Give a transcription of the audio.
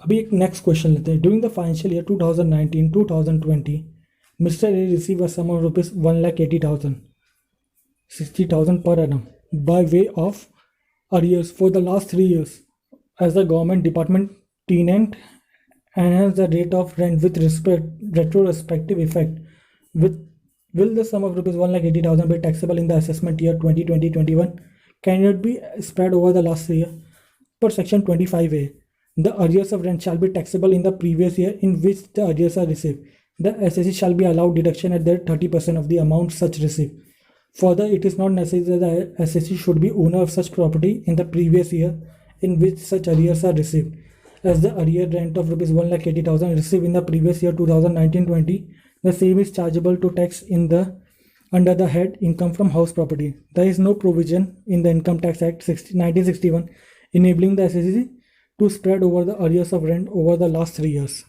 अभी एक next question लेते हैं. During the financial year 2019-2020 Mr. A received a sum of rupees 1,80,000 60,000 per annum by way of arrears for the last 3 years as the government department tenant enhanced the rate of rent with retrospective effect. Will the sum of rupees 1,80,000 be taxable in the assessment year 2020-21? Can it be spread over the last year? Per section 25A, the arrears of rent shall be taxable in the previous year in which the arrears are received. The assessee shall be allowed deduction at their 30% of the amount such received. Further, it is not necessary that the assessee should be owner of such property in the previous year in which such arrears are received, as the arrear rent of rupees 1,80,000 received in the previous year 2019-20, the same is chargeable to tax under the head income from house property. There is no provision in the Income Tax Act 1961 enabling the assessee to spread over the arrears of rent over the last 3 years.